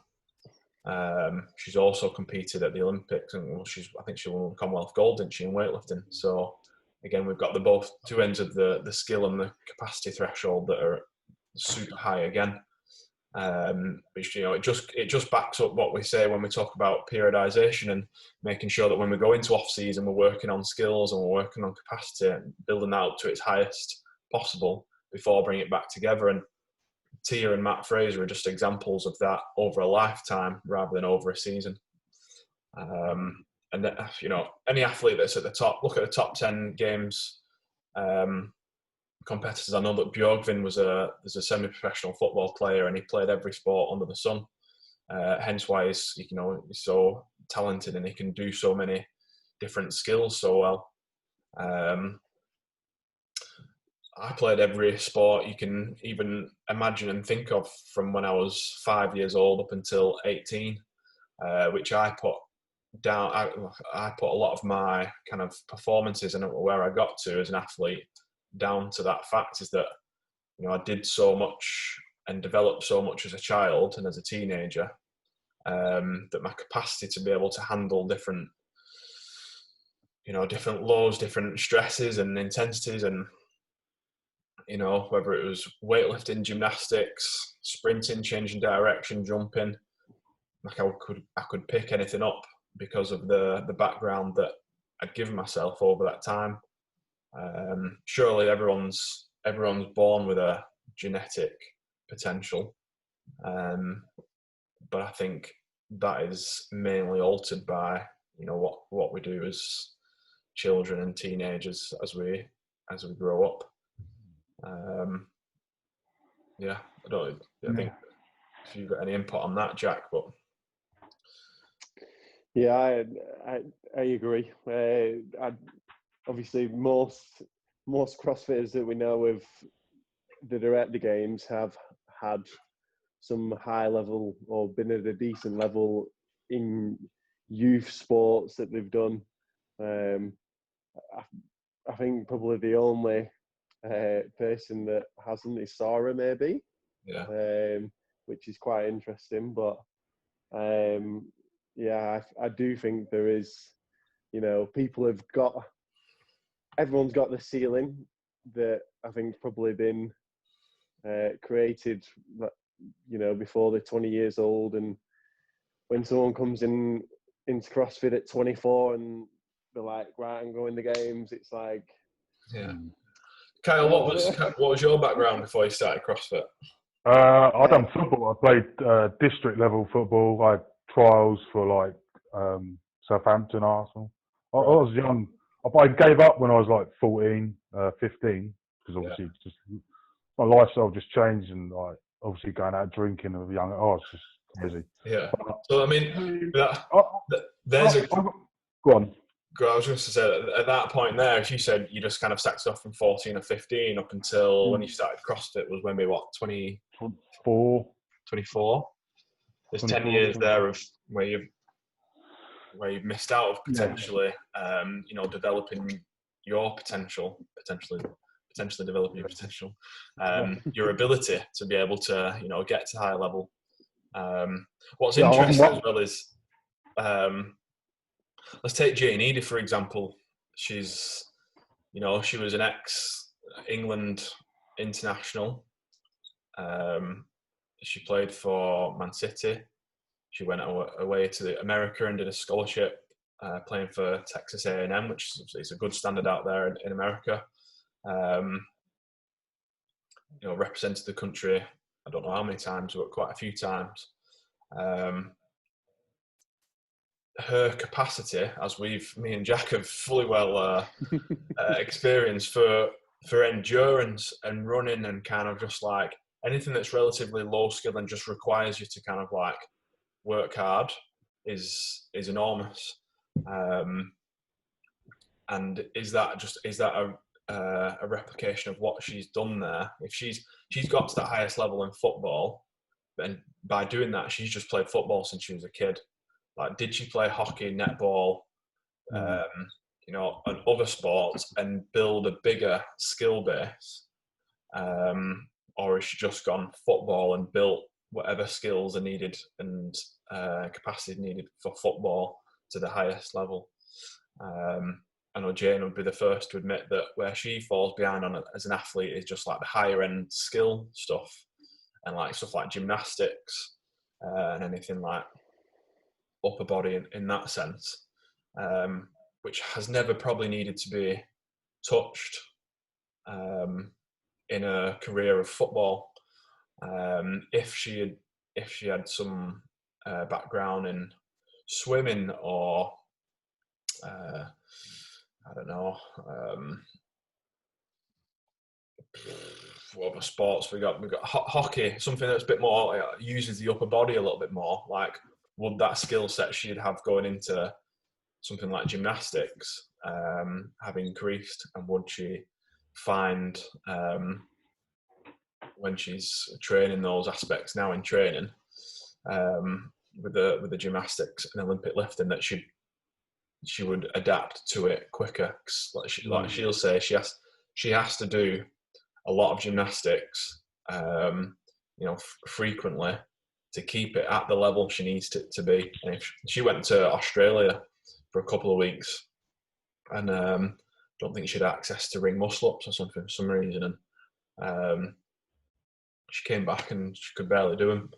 She's also competed at the Olympics, and I think she won Commonwealth gold, didn't she, in weightlifting? So again, we've got both two ends of the skill and the capacity threshold that are super high again. Which it just backs up what we say when we talk about periodization and making sure that when we go into off season, we're working on skills and we're working on capacity and building that up to its highest possible before bringing it back together. And Tia and Matt Fraser are just examples of that over a lifetime rather than over a season. And any athlete that's at the top, look at the top 10 games competitors. I know that Björgvin was a semi-professional football player, and he played every sport under the sun. Hence why he's so talented and he can do so many different skills so well. I played every sport you can even imagine and think of from when I was 5 years old up until 18, which I put down. I put a lot of my kind of performances and where I got to as an athlete down to that fact, is that I did so much and developed so much as a child and as a teenager, that my capacity to be able to handle different lows, different stresses and intensities, and whether it was weightlifting, gymnastics, sprinting, changing direction, jumping, like I could pick anything up because of the background that I'd given myself over that time. Surely everyone's born with a genetic potential, but I think that is mainly altered by what we do as children and teenagers as we grow up. I think if you've got any input on that, Jak. But yeah, I agree. Obviously, most CrossFitters that we know that are at the games have had some high level or been at a decent level in youth sports that they've done. I think probably the only person that hasn't is Sarah, maybe. Yeah. Which is quite interesting, but I do think there is, people have got. Everyone's got the ceiling that I think's probably been created, before they're 20 years old. And when someone comes into CrossFit at 24 and they're like, right, I'm going to games, it's like, yeah. Kyle, what was your background before you started CrossFit? I done football. I played district level football. I had trials for Southampton, Arsenal. I Right. was young. I gave up when I was like 14, 15, because obviously just my lifestyle just changed, and like obviously going out drinking as a young. Oh, it's just crazy. Yeah. But, So I mean, there's a. Go on. I was just to say that at that point there, as you said, you just kind of sacked off from 14 or 15 up until when you started CrossFit was when we 24. There's 10 years there of where you've missed out of potentially, developing your potentially developing your potential, your ability to be able to, get to high level. What's interesting as well is, let's take Jane Edie, for example. She's, she was an ex-England international. She played for Man City. She went away to America and did a scholarship playing for Texas A&M, which is a good standard out there in America. Represented the country, I don't know how many times, but quite a few times. Her capacity, as me and Jak have fully well experienced, for endurance and running and kind of just like anything that's relatively low skill and just requires you to kind of like work hard is enormous. And is that a replication of what she's done there? If she's got to the highest level in football, and by doing that, she's just played football since she was a kid. Like, did she play hockey, netball, and other sports and build a bigger skill base? Or has she just gone football and built whatever skills are needed and capacity needed for football to the highest level? I know Jane would be the first to admit that where she falls behind on as an athlete is just like the higher end skill stuff, and like stuff like gymnastics and anything like upper body in that sense, which has never probably needed to be touched in a career of football. If she had some background in swimming or I don't know, what other sports we got hockey, something that's a bit more uses the upper body a little bit more. Like, would that skill set she'd have going into something like gymnastics have increased, and would she find when she's training those aspects now in training with the gymnastics and Olympic lifting that she would adapt to it quicker? Like she'll say she has to do a lot of gymnastics frequently to keep it at the level she needs to be. And if she went to Australia for a couple of weeks and don't think she had access to ring muscle ups or something for some reason, and she came back and she could barely do them.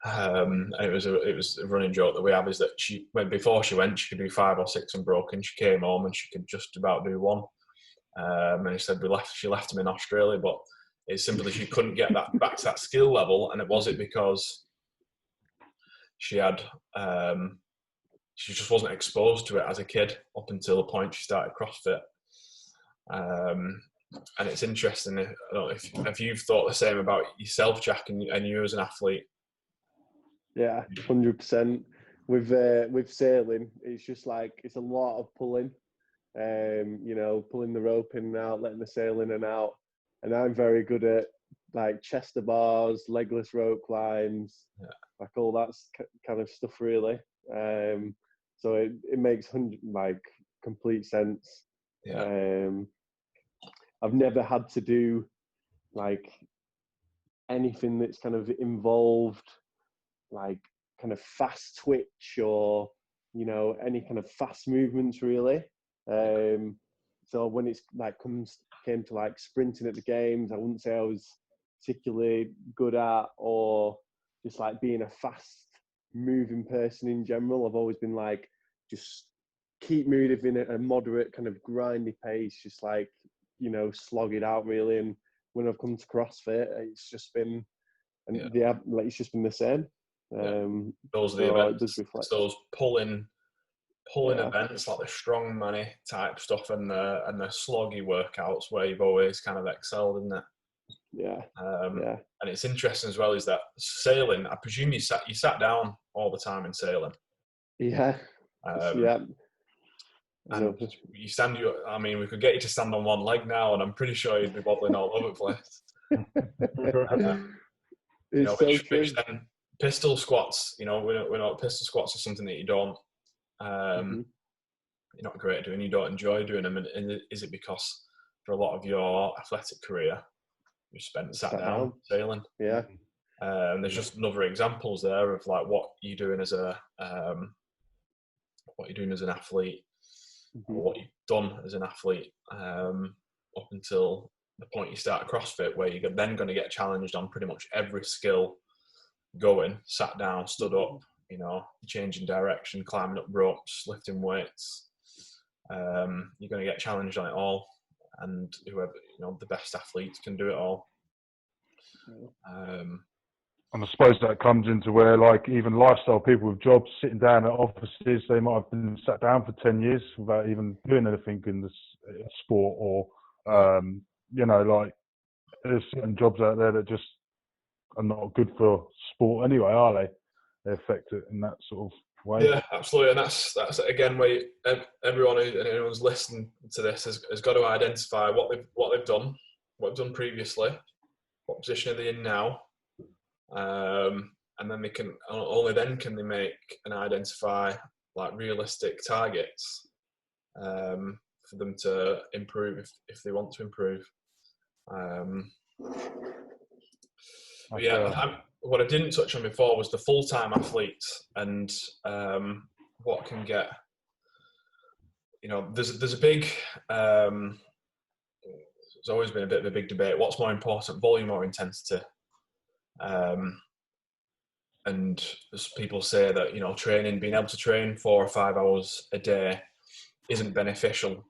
And it was a running joke that we have, is that before she went, she could do 5 or 6 unbroken. She came home and she could just about do 1. And he said she left him in Australia, but it's simply she couldn't get that back to that skill level. And was it because she had she just wasn't exposed to it as a kid up until the point she started CrossFit? And it's interesting. I don't know if you've thought the same about yourself, Jak, and you as an athlete. Yeah, 100%. With sailing, it's just like it's a lot of pulling. Pulling the rope in and out, letting the sail in and out. And I'm very good at like chest to bars, legless rope climbs, like all that kind of stuff, really. So it makes complete sense. Yeah. I've never had to do like anything that's kind of involved like kind of fast twitch or any kind of fast movements, really. So when it's like came to like sprinting at the games, I wouldn't say I was particularly good at, or just like being a fast moving person in general. I've always been like, just keep moving at a moderate kind of grindy pace, just like, slog it out, really. And when I've come to CrossFit, it's just been, it's just been the same. Those are the events. It's those pulling pulling events like the strong money type stuff and the sloggy workouts where you've always kind of excelled, isn't it? Yeah. And it's interesting as well is that sailing, I presume you sat down all the time in sailing. Yeah. And you stand, I mean, we could get you to stand on one leg now, and I'm pretty sure you'd be wobbling all over the place. Which then pistol squats, we know pistol squats are something that you don't, you're not great at doing, you don't enjoy doing them. And is it because for a lot of your athletic career, you spent sat down sailing? Yeah. There's just another examples there of like what you're doing as an athlete, or what you've done as an athlete up until the point you start CrossFit, where you're then going to get challenged on pretty much every skill going, sat down, stood up, changing direction, climbing up ropes, lifting weights. You're going to get challenged on it all, and whoever, the best athletes can do it all. And I suppose that comes into where, like, even lifestyle people with jobs sitting down at offices, they might have been sat down for 10 years without even doing anything in the sport, or, like, there's certain jobs out there that just are not good for sport anyway, are they? They affect it in that sort of way. Yeah, absolutely. And that's again where anyone's listening to this has got to identify what they've done, what they've done previously, what position are they in now. And then they can only then can they make and identify like realistic targets for them to improve if they want to improve. What I didn't touch on before was the full-time athletes and what can get. There's a big. There's always been a bit of a big debate. What's more important, volume or intensity? And as people say that, being able to train 4 or 5 hours a day isn't beneficial.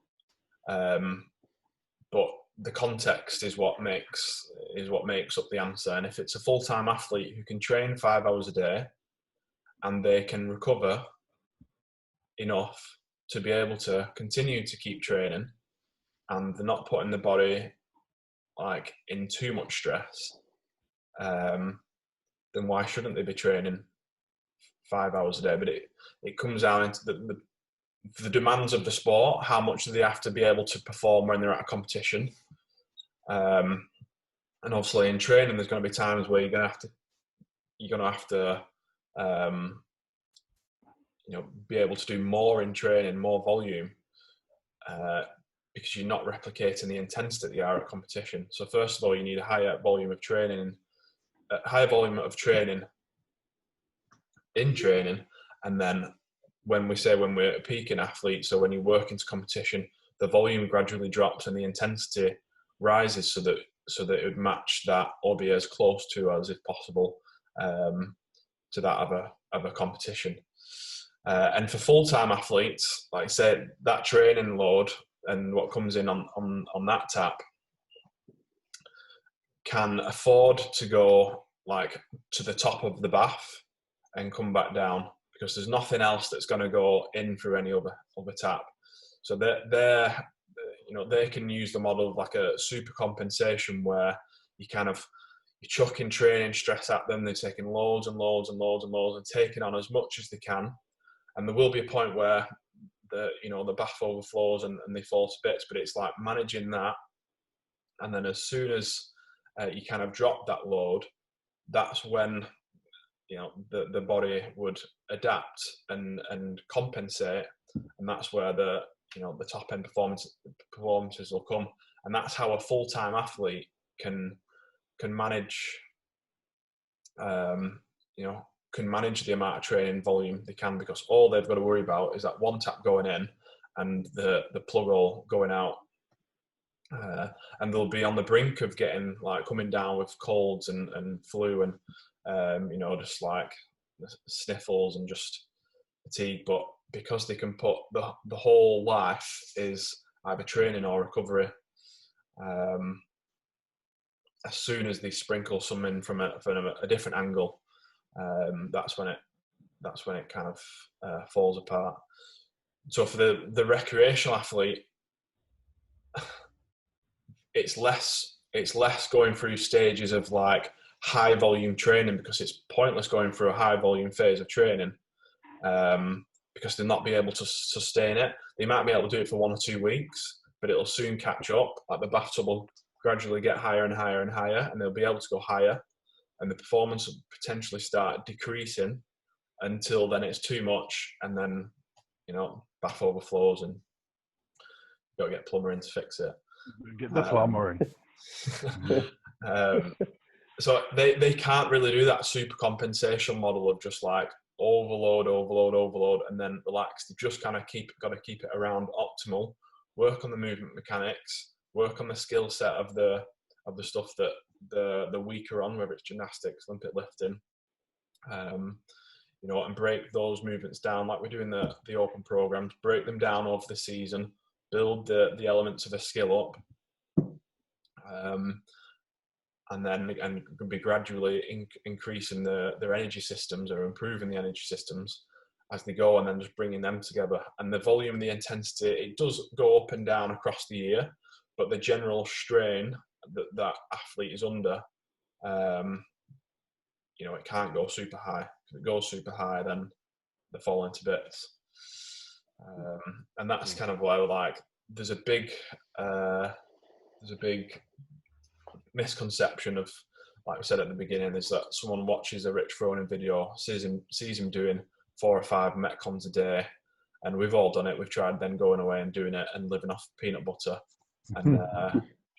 But the context is what makes up the answer. And if it's a full-time athlete who can train 5 hours a day and they can recover enough to be able to continue to keep training, and they're not putting the body like in too much stress, then why shouldn't they be training 5 hours a day? But it comes down into the demands of the sport. How much do they have to be able to perform when they're at a competition? And obviously in training, there's going to be times where you're going to have to be able to do more in training, more volume, because you're not replicating the intensity that you are at competition. So first of all, you need a higher volume of training in training, and then when we're a peaking athlete, so when you work into competition, the volume gradually drops and the intensity rises so that it would match that, or be as close to as if possible to that of a competition. And for full-time athletes, like I said, that training load and what comes in on that tap can afford to go like to the top of the bath and come back down, because there's nothing else that's going to go in through any other tap. So they can use the model of like a super compensation, where you chuck in training stress at them. They're taking loads and loads and loads and loads and taking on as much as they can. And there will be a point where the bath overflows and they fall to bits, but it's like managing that. And then as soon as you kind of drop that load, that's when the body would adapt and compensate, and that's where the top end performances will come. And that's how a full-time athlete can manage can manage the amount of training volume they can, because all they've got to worry about is that one tap going in and the plug hole going out. And they'll be on the brink of coming down with colds and flu and just like sniffles and just fatigue. But because they can put the whole life is either training or recovery, as soon as they sprinkle some in from a different angle, that's when it kind of falls apart. So for the recreational athlete, it's less going through stages of like high volume training, because it's pointless going through a high volume phase of training, because they'll not be able to sustain it. They might be able to do it for 1 or 2 weeks, but it'll soon catch up. Like the bathtub will gradually get higher and higher and higher, and they'll be able to go higher, and the performance will potentially start decreasing until then it's too much, and then, you know, bath overflows and you've got to get a plumber in to fix it. Get the plumber in. So they can't really do that super compensation model of just like overload, and then relax. They just kind of got to keep it around optimal. Work on the movement mechanics. Work on the skill set of the stuff that the weaker on, whether it's gymnastics, Olympic lifting, you know, and break those movements down like we do in the open programs. Break them down over the season. Build the elements of a skill up. And then be gradually increasing their energy systems, or improving the energy systems as they go, and then just bringing them together. And the volume and the intensity, it does go up and down across the year, but the general strain that athlete is under, you know, it can't go super high. If it goes super high, then they fall into bits. And that's kind of why, like, there's a big misconception of, like we said at the beginning, is that someone watches a Rich Froning video, sees him doing 4 or 5 metcons a day, and we've all done it. We've tried then going away and doing it and living off peanut butter, and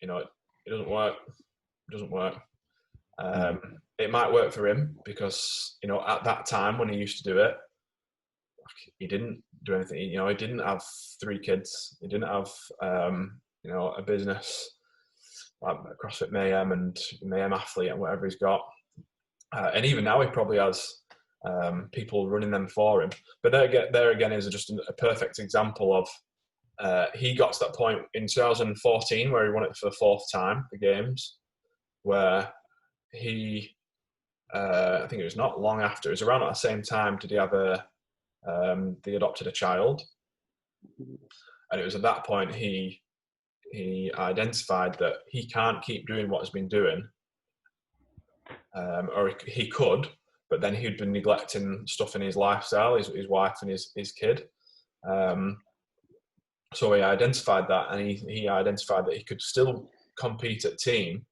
you know, it doesn't work. It doesn't work. It might work for him because, you know, at that time when he used to do it, he didn't do anything. You know, he didn't have 3 kids. He didn't have you know, a business like CrossFit Mayhem and Mayhem Athlete and whatever he's got. And even now he probably has people running them for him. But there again is just a perfect example of he got to that point in 2014 where he won it for the 4th time, the games, where he, I think it was not long after, it was around at the same time did he have they adopted a child. And it was at that point he identified that he can't keep doing what he's been doing, or he could, but then he'd been neglecting stuff in his lifestyle, his wife and his kid. So he identified that, and he identified that he could still compete at team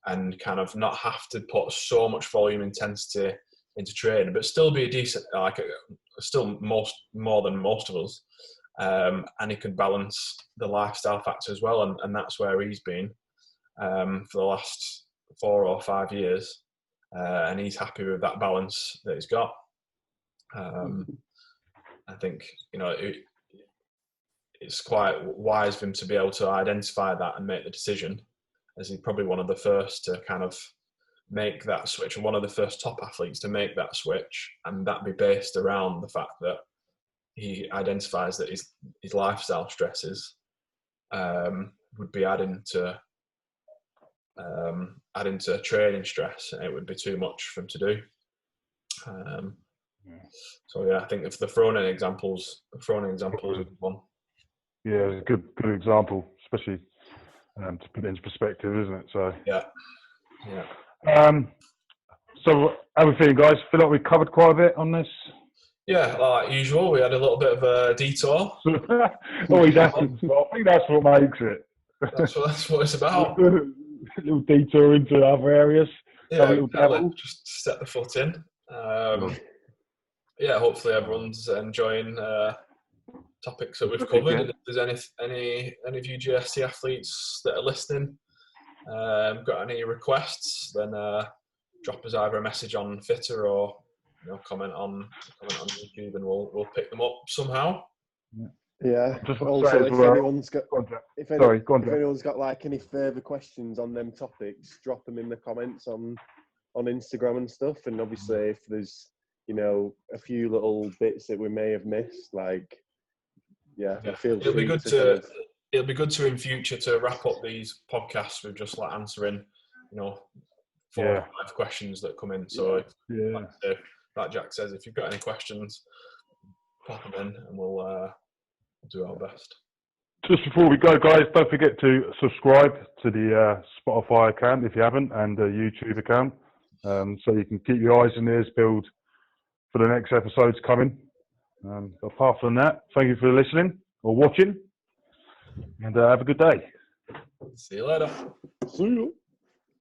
and kind of not have to put so much volume intensity into training, but still be a decent, still more than most of us. And he could balance the lifestyle factor as well, and that's where he's been for the last 4 or 5 years, and he's happy with that balance that he's got. I think, you know, it's quite wise of him to be able to identify that and make the decision, as he's probably one of the first to kind of make that switch, and one of the first top athletes to make that switch, and that be based around the fact that he identifies that his lifestyle stresses would be adding to training stress, and it would be too much for him to do. So yeah, I think if the Froning examples is a good one. Yeah, it's a good example, especially to put it into perspective, isn't it? So yeah. So how are we feeling, guys? Feel like we covered quite a bit on this. Yeah, like usual, we had a little bit of a detour. Always happens. I think that's what makes it. That's what it's about. A little detour into other areas. Yeah, just step the foot in. Yeah, hopefully everyone's enjoying topics that we've covered. And if there's any of you JST athletes that are listening, got any requests, then drop us either a message on Fitter or, you know, comment on YouTube, and we'll pick them up somehow. Yeah. Just also, if anyone's got like any further questions on them topics, drop them in the comments on Instagram and stuff. And obviously, if there's, you know, a few little bits that we may have missed, like, it'll be good to in future to wrap up these podcasts with just like answering, you know, 4 or 5 questions that come in. So like Jak says, if you've got any questions, pop them in, and we'll do our best. Just before we go, guys, don't forget to subscribe to the Spotify account if you haven't, and the YouTube account, so you can keep your eyes and ears peeled for the next episodes coming. Apart from that, thank you for listening or watching, and have a good day. See you later. See you.